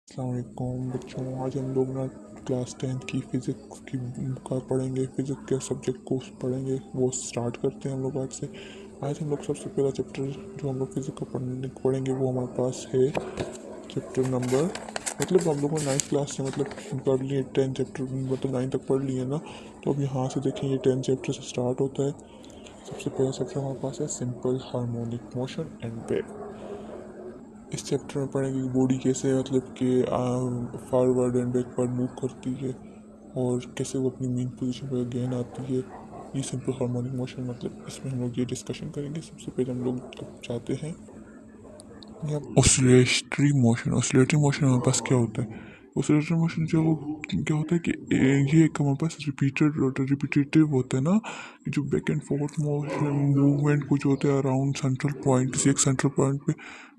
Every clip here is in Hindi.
अस्सलाम वालेकुम बच्चों। आज हम लोग ना क्लास 10th की फ़िज़िक्स की का पढ़ेंगे। फ़िज़िक्स के सब्जेक्ट को पढ़ेंगे, वो स्टार्ट करते हैं हम लोग आज से। आज हम लोग सबसे पहला चैप्टर जो हम लोग फ़िज़िक्स का पढ़ेंगे वो हमारे पास है चैप्टर नंबर, मतलब हम लोगों ने 9th क्लास से मतलब पढ़ लिए 10 चैप्टर, मतलब 9 तक पढ़ लिए ना। तो अब यहाँ से देखें, ये 10 चैप्टर से स्टार्ट होता है। सबसे पहला चैप्टर हमारे पास है simple harmonic motion and wave. इस चैप्टर में पढ़ेंगे कि बॉडी कैसे मतलब कि फॉरवर्ड एंड बैकवर्ड मूव करती है और कैसे वो अपनी मेन पोजीशन पर अगेन आती है। ये सिंपल हार्मोनिक मोशन, मतलब इसमें हम लोग ये डिस्कशन करेंगे। सबसे पहले हम लोग अब चाहते हैं या ऑसिलेटरी मोशन। ऑसिलेटरी मोशन हमारे पास क्या होता है? ऑसिलेटरी मोशन जो वो क्या होता है कि ये एक हमारे पास रिपीटेटिव होता है ना, जो back and fourth motion movement कुछ होता है अराउंड सेंट्रल पॉइंट, किसी एक सेंट्रल पॉइंट पे,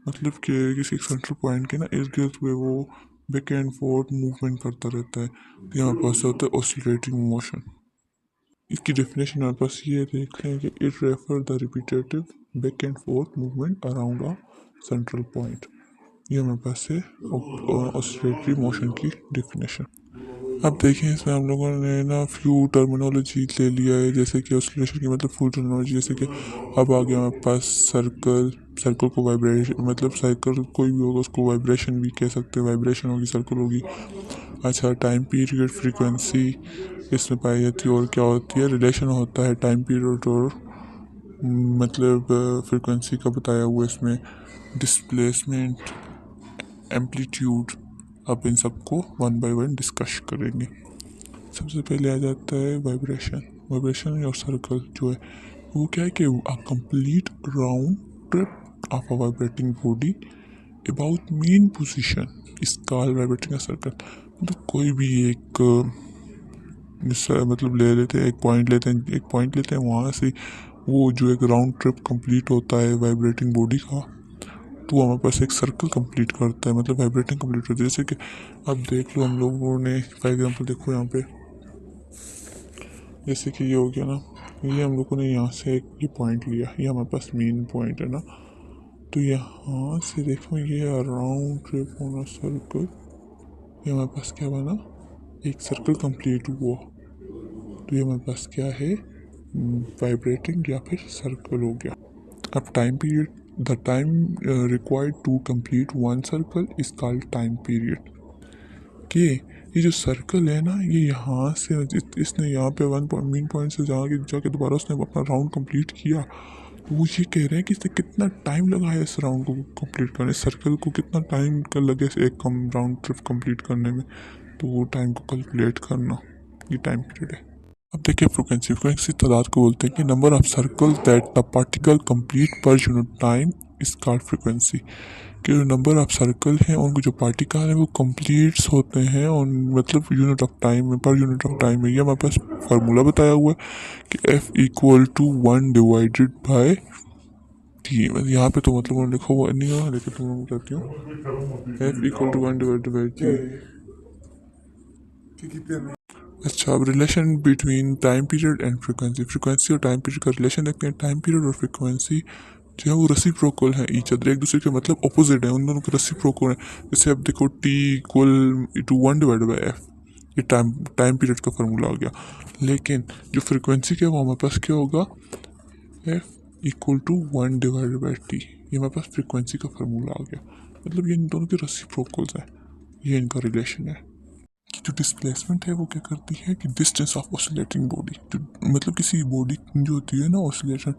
मतलब कि किसी एक सेंट्रल पॉइंट के ना इर्द गिर्द पे वो बैक एंड फोर्थ मूवमेंट करता रहता है। तो हमारे पास होता है ऑसिलेटिंग मोशन। इसकी डेफिनेशन हमारे पास ये देख लें कि it refer the repetitive back and fourth movement around a central point. ये हमारे पास है ऑसिलेटरी मोशन की डेफिनेशन। अब देखें, इसमें हम लोगों ने ना फ्यू टर्मिनोलॉजी ले लिया है, जैसे कि ऑसिलेशन की मतलब फुल टर्मिनोलॉजी, जैसे कि अब आ गया हमारे पास सर्कल। सर्कल को वाइब्रेशन, मतलब सर्कल कोई भी होगा उसको वाइब्रेशन भी कह सकते हैं, वाइब्रेशन होगी, सर्कल होगी। अच्छा, टाइम पीरियड, फ्रीक्वेंसी इसमें पाई जाती है। और क्या होती है, रिलेशन होता है टाइम पीरियड और मतलब फ्रीक्वेंसी का बताया हुआ इसमें। Displacement, amplitude. अब इन सबको वन बाय वन डिस्कस करेंगे। सबसे पहले आ जाता है वाइब्रेशन। वाइब्रेशन और सर्कल जो है वो क्या है कि a complete round trip of a vibrating body about main position is called vibrating circle. मतलब कोई भी एक मतलब ले लेते हैं, एक पॉइंट लेते हैं, वहाँ से वो जो एक राउंड ट्रिप कंप्लीट होता है वाइब्रेटिंग बॉडी का, तो हमारे पास एक सर्कल कंप्लीट करता है, मतलब वाइब्रेटिंग कंप्लीट होती है। जैसे कि अब देख लो, हम लोगों ने फॉर एग्जांपल देखो यहाँ पे, जैसे कि ये हो गया ना, ये हम लोगों ने यहाँ से एक ये पॉइंट लिया, ये हमारे पास मेन पॉइंट है ना। तो यहाँ से देखो, ये अराउंड ट्रिप होना सर्कल, ये हमारे पास क्या बना, एक सर्कल कंप्लीट हुआ। तो ये हमारे पास क्या है, वाइब्रेटिंग या फिर सर्कल हो गया। अब time period, the time required to complete one circle is called time period. कि ये जो सर्कल है ना, ये यहाँ से इसने यहाँ पे वन पॉइंट मेन पॉइंट से जाके दोबारा उसने अपना राउंड कंप्लीट किया। तो वो ये कह रहे हैं कि इसने कितना टाइम लगा है इस राउंड को कंप्लीट करने, सर्कल को कितना टाइम का लगे एक कम राउंड ट्रिप कंप्लीट करने में। तो वो टाइम को कैलकुलेट करना, ये टाइम पीरियड है। अब देखिए फ्रिक्वेंसी। फ्रिक्वेंसी तादाद को बोलते हैं कि number of circle that the particle complete per unit time is called frequency. कि जो नंबर ऑफ सर्कल हैं उनको जो पार्टिकल है वो कंप्लीट्स होते हैं और मतलब यूनिट ऑफ टाइम में, पर यूनिट ऑफ टाइम में। ये हमारे पास फार्मूला बताया हुआ है कि F equal to 1 divided by T. यहाँ पे तो मतलब उन्होंने लिखा हुआ नहीं है, लेकिन तुम लोग बताती हूँ, F equal to 1 divided by T. अच्छा, अब relation between time period and frequency. Frequency और टाइम पीरियड का रिलेशन देखते हैं। टाइम पीरियड और फ्रिक्वेंसी जो है वो रेसिप्रोकल है ईच अदर, एक दूसरे के मतलब अपोजिट है, उन दोनों के रेसिप्रोकल है। जैसे अब देखो, T equal to 1 divide by F, ये टाइम टाइम पीरियड का फार्मूला आ गया। लेकिन जो फ्रिक्वेंसी का वो हमारे पास क्या होगा, F equal to 1 divide by T, ये हमारे पास फ्रिक्वेंसी का फार्मूला आ गया। मतलब ये इन दोनों के रेसिप्रोकल्स हैं, ये इनका रिलेशन है। कि जो डिस्प्लेसमेंट है वो क्या करती है कि डिस्टेंस ऑफ ऑसिलेटिंग बॉडी, जो मतलब किसी बॉडी जो होती है ना ऑसिलेशन,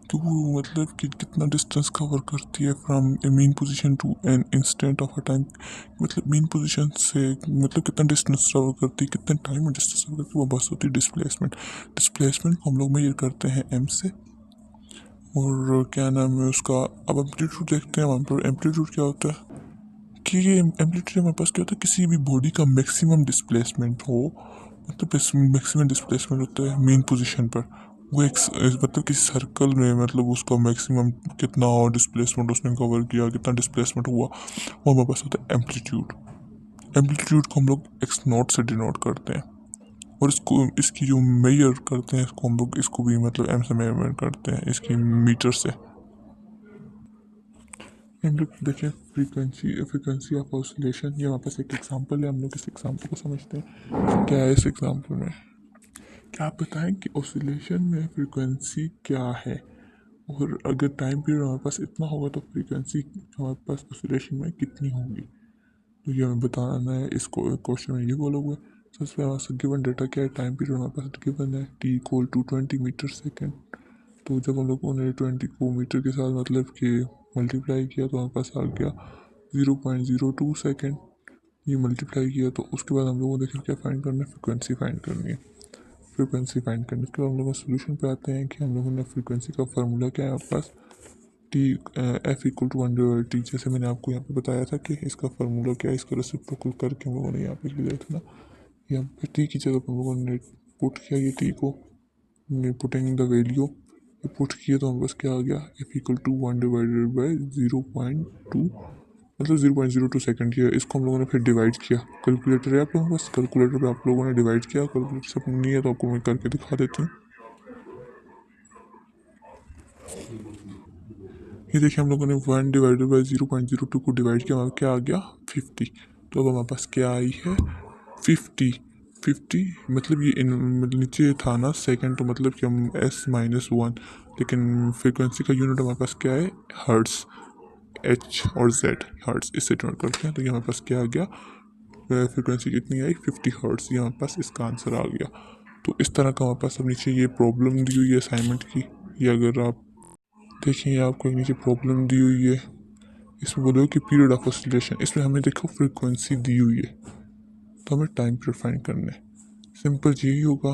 तो वो मतलब कि कितना डिस्टेंस कवर करती है from a mean position to an instant of a time. मतलब मेन पोजीशन से मतलब कितना डिस्टेंस कवर करती है, कितने टाइम में डिस्टेंस कवर करती है, वो बस होती है डिस्प्लेसमेंट। डिस्प्लेसमेंट को हम लोग मेजर करते हैं एम से। और क्या नाम है उसका, अब एम्पलीट्यूड देखते हैं। वहाँ पर एम्पलीट्यूड क्या होता है कि ये एम्पलीट्यूड हमारे पास क्या होता है, किसी भी बॉडी का मैक्सिमम डिस्प्लेसमेंट हो, मतलब मैक्सिमम डिस्प्लेसमेंट होता है मेन पोजीशन पर। वो एक मतलब किसी सर्कल में, मतलब उसका मैक्सिमम कितना डिस्प्लेसमेंट उसने कवर किया, कितना डिस्प्लेसमेंट हुआ, वो हमारे पास होता है एम्पलीट्यूड। एम्पलीट्यूड को हम लोग एक्स नॉट से डिनोट करते हैं। और इसको, इसकी जो मेजर करते हैं, इसको हम लोग इसको भी मतलब एम से मेजर करते हैं, इसकी मीटर से। हम लोग देखें फ्रीक्वेंसी ऑफ ऑसिलेशन, ये हमारे पास एक एग्जांपल है। हम लोग इस एग्जांपल को समझते हैं क्या है। इस एग्जांपल में क्या आप बताएं कि ऑसिलेशन में फ्रीक्वेंसी क्या है, और अगर टाइम पीरियड हमारे पास इतना होगा तो फ्रीक्वेंसी हमारे पास ऑसिलेशन में कितनी होगी। तो ये हमें बताना है। इसको क्वेश्चन में ये बोलोगे सबसे पहले गिवन डेटा क्या है, टाइम पीरियड हमारे पास गिवन है T equal to 20 metre second. तो जब हम लोगों ने 20 को मीटर के साथ मतलब कि मल्टीप्लाई किया तो हमारे पास आ गया 0.02 सेकेंड। ये मल्टीप्लाई किया तो उसके बाद हम लोगों को देखिए क्या फाइंड करना है, फ्रिक्वेंसी फाइंड करनी है। फ्रिक्वेंसी फाइंड करने के बाद हम लोग सोल्यूशन पे आते हैं कि हम लोगों ने फ्रिक्वेंसी का फार्मूला क्या है हमारे पास, t f equal to 1/T। जैसे मैंने आपको यहाँ पे बताया था कि इसका फार्मूला क्या है, इसका रेसिप्रोकल करके हम लोगों ने यहाँ पे लिया था ना। यहाँ पे टी की जगह हम लोगों ने पुट किया ये टी को, पुटिंग द वैल्यू पुट किया तो हमारे पास क्या आ गया, एफ इक्वल टू 1/0.2, मतलब 0.02 सेकेंड किया। इसको हम लोगों ने फिर डिवाइड किया। कैलकुलेटर है आप लोगों के पास, कैलकुलेटर पे आप लोगों ने डिवाइड किया। कैलकुलेटर सब नहीं है तो आपको मैं करके दिखा देती हूँ। ये देखिए हम लोगों ने 1/0.02 को डिवाइड किया, हमारा क्या आ गया 50। तो अब हमारे पास क्या आई है 50। मतलब ये मतलब नीचे था ना सेकंड, तो मतलब कि हम S-1, लेकिन फ्रिक्वेंसी का यूनिट हमारे पास क्या है हर्ट्स, H और Z हर्ट्स, इससे डिनोट करते हैं। तो ये हमारे पास क्या आ गया, फ्रिक्वेंसी कितनी आई 50 हर्ट्स। ये हमारे पास इसका आंसर आ गया। तो इस तरह का हमारे पास अब नीचे ये प्रॉब्लम दी हुई है असाइनमेंट की। ये अगर आप देखिए आपको नीचे प्रॉब्लम दी हुई है, इसमें बोलो कि पीरियड ऑफ ऑसिलेशन, इसमें हमें देखो फ्रीक्वेंसी दी हुई है तो हमें टाइम पीरियड फाइंड करना है। सिंपल यही होगा,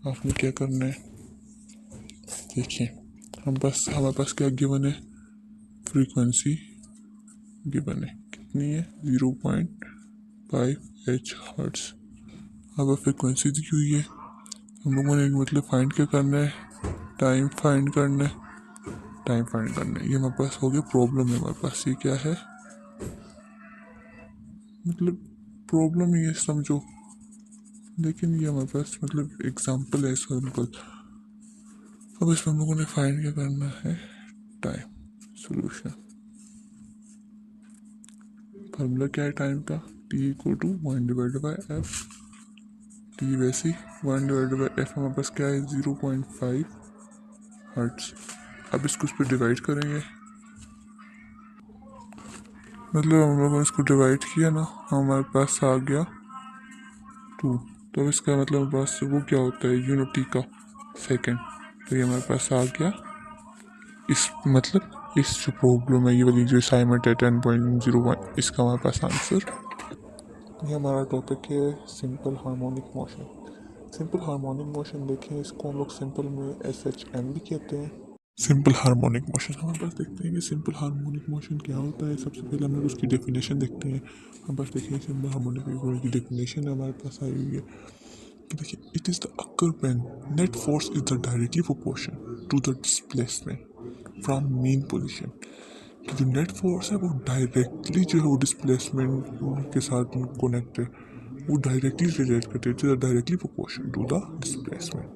आपने क्या करना है देखिए हमारे पास क्या गिवन है, फ्रीक्वेंसी गिवन है कितनी है 0.5 हर्ट्स। अब फ्रीक्वेंसी दी हुई है, हम लोगों ने मतलब फाइंड क्या करना है, टाइम फाइंड करना है। ये हमारे पास हो गया प्रॉब्लम है। हमारे पास ये क्या है, मतलब प्रॉब्लम ही है समझो, लेकिन ये हमारे पास मतलब एग्जांपल है सिंपल। अब इसमें हम लोगों ने फाइंड क्या करना है, टाइम। सॉल्यूशन फार्मूला क्या है टाइम का, T equal to 1/f। T वैसे 1/f हमारे पास क्या है 0.5 हर्ट्स। अब इसको उस पर डिवाइड करेंगे, मतलब हम लोगों ने इसको डिवाइड किया ना, हमारे पास आ गया 2। तो इसका मतलब हमारे पास वो क्या होता है यूनिटी का सेकेंड। तो ये हमारे पास आ गया इस मतलब इस जो प्रॉब्लम है ये वाली जो असाइनमेंट है 10.01, इसका हमारे पास आंसर। ये हमारा टॉपिक है simple harmonic motion. Simple harmonic motion देखें, इसको हम लोग सिंपल में SHM भी कहते हैं। सिंपल हार्मोनिक मोशन हमारे पास देखते हैं कि सिंपल हार्मोनिक मोशन क्या होता है। सबसे पहले हम लोग उसकी डेफिनेशन देखते हैं। हम पास देखिए सिंपल हार्मोनिक मोशन की डेफिनेशन हमारे पास आई हुई है कि देखिए it is the occur when net force is the directly proportion to the displacement from mean position. जो नेट फोर्स है वो डायरेक्टली जो है वो डिस्प्लेसमेंट के साथ कनेक्ट है, वो डायरेक्टली रिलेट करते हैं, directly proportion to the displacement,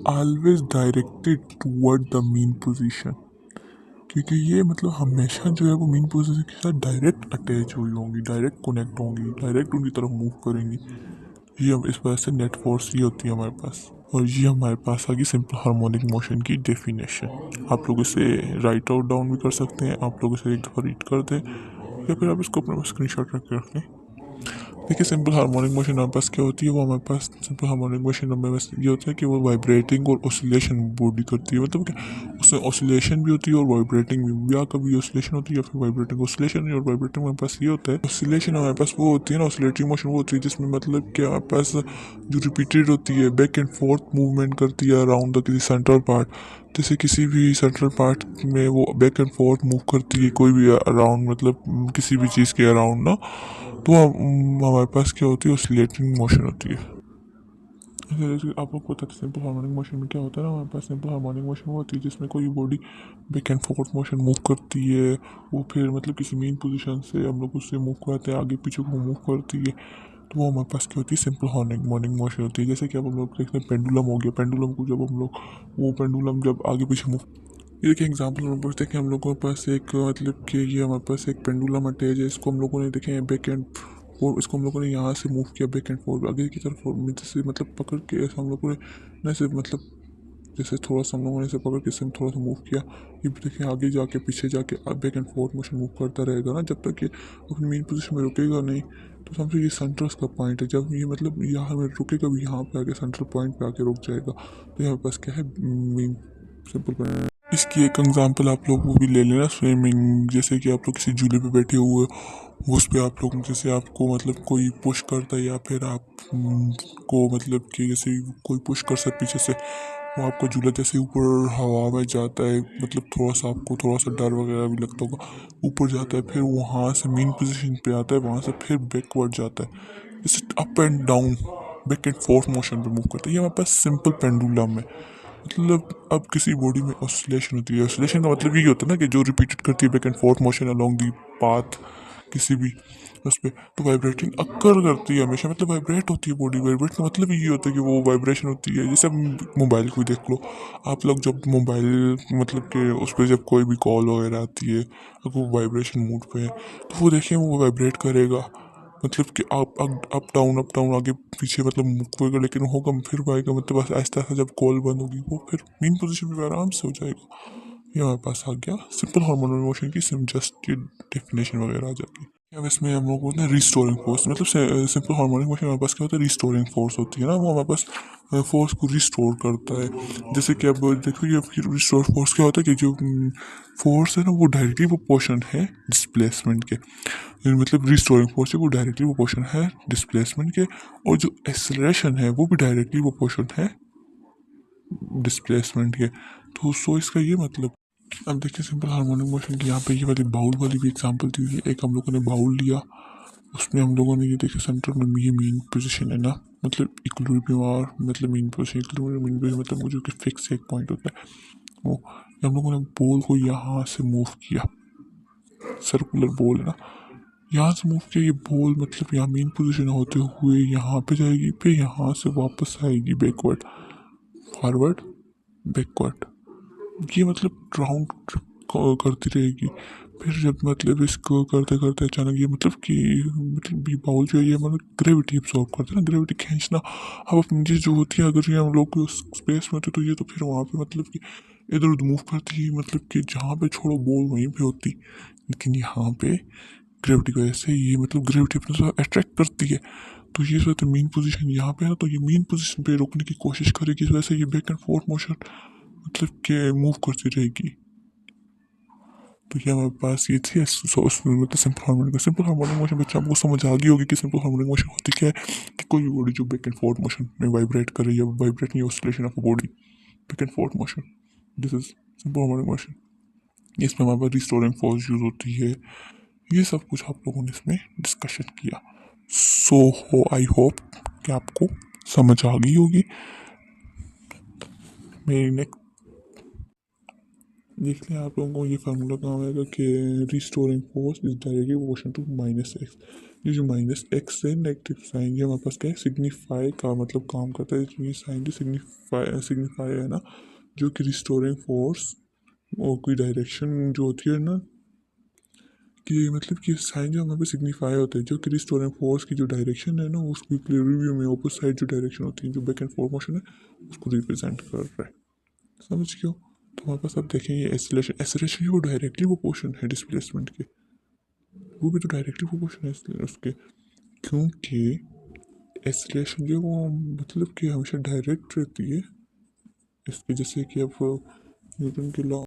always directed toward the mean position. क्योंकि ये मतलब हमेशा जो है वो मीन पोजीशन के साथ डायरेक्ट अटैच हुई होंगी, डायरेक्ट कनेक्ट होंगी, डायरेक्ट उनकी तरफ मूव करेंगी। ये हम इस वजह से नेट फोर्स ये होती है हमारे पास। और ये हमारे पास आ गई सिंपल हार्मोनिक मोशन की डेफिनेशन। आप लोग इसे राइट आउट डाउन भी कर सकते हैं, आप लोग इसे एक दफ़ा रीड कर दें या फिर आप इसको अपने पास स्क्रीनशॉट रख के रख लें। देखिए सिंपल हार्मोनिक मोशन हमारे पास क्या होती है, वो हमारे पास सिंपल हार्मोनिक मोशन हमारे पास ये होता है कि वो वाइब्रेटिंग और ऑसिलेशन बॉडी करती है। मतलब क्या उसमें ऑसिलेशन भी होती है और वाइब्रेटिंग भी, या कभी ऑसिलेशन होती है या फिर वाइब्रेटिंग। ऑसिलेशन और वाइब्रेटिंग हमारे पास ये होता है, ऑसिलेशन हमारे पास वो होती है ना, ऑसिलेटरी मोशन वो होती है जिसमें मतलब कि हमारे पास जो रिपीटेड होती है, बैक एंड फोर्थ मूवमेंट करती है अराउंड द किसी सेंट्रल पार्ट। जैसे किसी भी सेंट्रल पार्ट में वो बैक एंड फोर्थ मूव करती है कोई भी अराउंड, मतलब किसी भी चीज़ के अराउंड ना, तो हमारे पास क्या होती है ऑसिलेटिंग मोशन होती है। जैसे आप लोग को पता है सिंपल हार्मोनिक मोशन में क्या होता है ना, हमारे पास सिंपल हार्मोनिक मोशन वो होती है जिसमें कोई body back and fourth motion move करती है, वो फिर मतलब किसी मेन पोजीशन से हम लोग उससे मूव करते हैं आगे पीछे को मूव करती है, तो वो हमारे पास क्या होती है सिंपल हार्मोनिक मोशन होती है। जैसे कि अब हम लोग देखते हैं पेंडुलम हो गया, पेंडुलम को जब हम लोग वो पेंडुलम जब आगे पीछे मूव ये देखिए एग्जाम्पल हमारे पास देखें, हम लोगों के पास एक मतलब कि ये हमारे पास एक पेंडुलम अटैच है, इसको हम लोगों ने देखें बैक एंड फोर, इसको हम लोगों ने यहाँ से मूव किया बैक एंड फोर आगे की तरफ, जैसे मतलब पकड़ के ऐसा हम लोगों ने ना सिर्फ मतलब जैसे थोड़ा सा हम लोगों ने इसे पकड़ के इसे थोड़ा सा मूव किया, ये भी देखिए आगे जाके पीछे जाके back and fourth motion move करता रहेगा ना, जब तक ये अपनी मेन पोजीशन में रुकेगा नहीं। तो समझो ये सेंटर का पॉइंट है, जब ये मतलब यहाँ में रुकेगा भी, यहाँ पे आके सेंट्रल पॉइंट पे आके रुक जाएगा, तो यहाँ पास क्या है मेन सिंपल। इसकी एक एग्जांपल आप लोग वो भी ले लेना, स्विमिंग, जैसे कि आप लोग किसी झूले पे बैठे हुए हो, उस पे आप लोग जैसे आपको मतलब कोई पुश करता है या फिर आप को मतलब कि जैसे कोई पुश कर सकता पीछे से, वो आपका झूला जैसे ऊपर हवा में जाता है, मतलब थोड़ा सा आपको थोड़ा सा डर वगैरह भी लगता होगा, ऊपर जाता है फिर वहाँ से मेन पोजीशन पे आता है, वहाँ से फिर बैकवर्ड जाता है, जैसे up and down back and fourth motion पे मूव करता है। ये हमारे पास सिंपल पेंडुलम है। मतलब अब किसी बॉडी में ऑसिलेशन होती है, ऑसिलेशन का मतलब यही होता है ना कि जो रिपीटेड करती है back and fourth motion along the path किसी भी उस पर, तो वाइब्रेटिंग अक्कर करती है हमेशा, मतलब वाइब्रेट होती है बॉडी, वाइब्रेट का मतलब ये होता है कि वो वाइब्रेशन होती है। जैसे अब मोबाइल को देख लो, आप लोग जब मोबाइल मतलब कि उस पर जब कोई भी कॉल वगैरह आती है, अगर वो वाइब्रेशन मोड पे है तो वो देखिए वो वाइब्रेट करेगा, मतलब कि अप डाउन आगे पीछे मतलब होएगा, लेकिन होगा फिर आएगा, मतलब आहिस्ता आहिस्ता जब कॉल बंद होगी वो फिर मेन पोजीशन पे आराम से हो जाएगा। ये हमारे पास आ गया सिंपल हार्मोनल मोशन की जस्ट डेफिनेशन वगैरह आ जाती है। अब इसमें हम लोग बोलते हैं रिस्टोरिंग फोर्स, मतलब सिंपल हार्मोनिक मोशन हमारे पास क्या होता है, रिस्टोरिंग फोर्स होती है ना, वो हमारे पास फोर्स को रिस्टोर करता है। जैसे कि अब देखो ये रिस्टोर फोर्स क्या होता है कि जो फोर्स है ना वो डायरेक्टली प्रोपोर्शन है डिस्प्लेसमेंट के, मतलब रिस्टोरिंग फोर्स है वो डायरेक्टली प्रोपोर्शन है डिस्प्लेसमेंट के, और जो एक्सेलरेशन है वो भी डायरेक्टली प्रोपोर्शन है डिस्प्लेसमेंट के। तो सो इसका ये मतलब, अब देखिए सिंपल हार्मोनिक मोशन की यहाँ पे ये वाली बाउल वाली भी एग्जांपल दी हुई है। एक हम लोगों ने बाउल लिया, उसमें हम लोगों ने ये देखा सेंटर में ये मेन पोजीशन है ना, मतलब इक्विलिब्रियम और मतलब mean position, equilibrium main position मतलब वो जो कि फिक्स एक पॉइंट होता है वो, हम लोगों ने बॉल को यहाँ से मूव किया, सर्कुलर बॉल है ना, यहाँ से मूव किया, ये बॉल मतलब यहाँ मेन पोजीशन होते हुए यहाँ पे जाएगी, फिर यहाँ से वापस आएगी बैकवर्ड फॉरवर्ड बैकवर्ड, ये मतलब राउंड करती रहेगी। फिर जब मतलब इसको करते करते अचानक ये मतलब ये बाउल जो है ये मतलब ग्रेविटी एब्सॉर्ब करता है ना, ग्रेविटी खींचना। अब अपनी चीज़ जो होती है, अगर ये हम लोग स्पेस में होते तो ये तो फिर वहाँ पे मतलब कि इधर उधर मूव करती है, मतलब कि जहाँ पे छोड़ो बॉल वहीं पे होती, लेकिन यहाँ पे ग्रेविटी की वजह से ये मतलब ग्रेविटी अपने साथ अट्रैक्ट करती है, तो ये जो मेन पोजीशन यहाँ पे है, तो ये मेन पोजीशन पे रुकने की कोशिश करेगी, इस वजह से ये बैक एंड फोर्थ मोशन मतलब कि मूव करती रहेगी। तो ये हमारे पास ये थी मतलब सिंपल हार्मोनिक मोशन। बच्चा आपको समझ आ गई होगी कि सिंपल हार्मोनिक मोशन होती क्या है, कि कोई भी बॉडी जो बैक एंड फोर्थ मोशन में वाइब्रेट कर रही है, वाइब्रेट नहीं oscillation of body back and fourth motion, this is simple harmonic motion. इसमें हमारे पास रिस्टोरिंग फोर्स यूज होती है, ये सब कुछ आप लोगों ने इसमें डिस्कशन किया। सो हो आई होप कि आपको समझ आ गई होगी। मेरी नेक्स्ट देख लें आप लोगों को ये फार्मूला काम आएगा कि restoring force is directly proportional to minus x. ये जो माइनस एक्स है नेगेटिव साइन, ये हमारे पास क्या है सिग्निफाई का मतलब काम करता है, ये साइन जो सिग्निफाई है ना, जो कि रिस्टोरिंग फोर्स और कोई डायरेक्शन जो होती है ना, कि मतलब कि साइन जो हमारे पे सिग्निफाई होता है, जो कि रिस्टोरिंग फोर्स की जो डायरेक्शन है ना, उसकी रिव्यू में अपोजिट साइड जो डायरेक्शन होती है जो बैक एंड फोर्थ मोशन है उसको रिप्रेजेंट कर रहा है। समझ क्यों? तो हमारे पास अब देखें ये एसिलेशन, एसिलेशन वो डायरेक्टली प्रोपोर्शन है डिस्प्लेसमेंट के, वो भी तो डायरेक्टली प्रोपोर्शन है उसके, क्योंकि एसिलेशन जो वो मतलब कि हमेशा डायरेक्ट रहती है इसके, जैसे कि अब न्यूटन के लॉ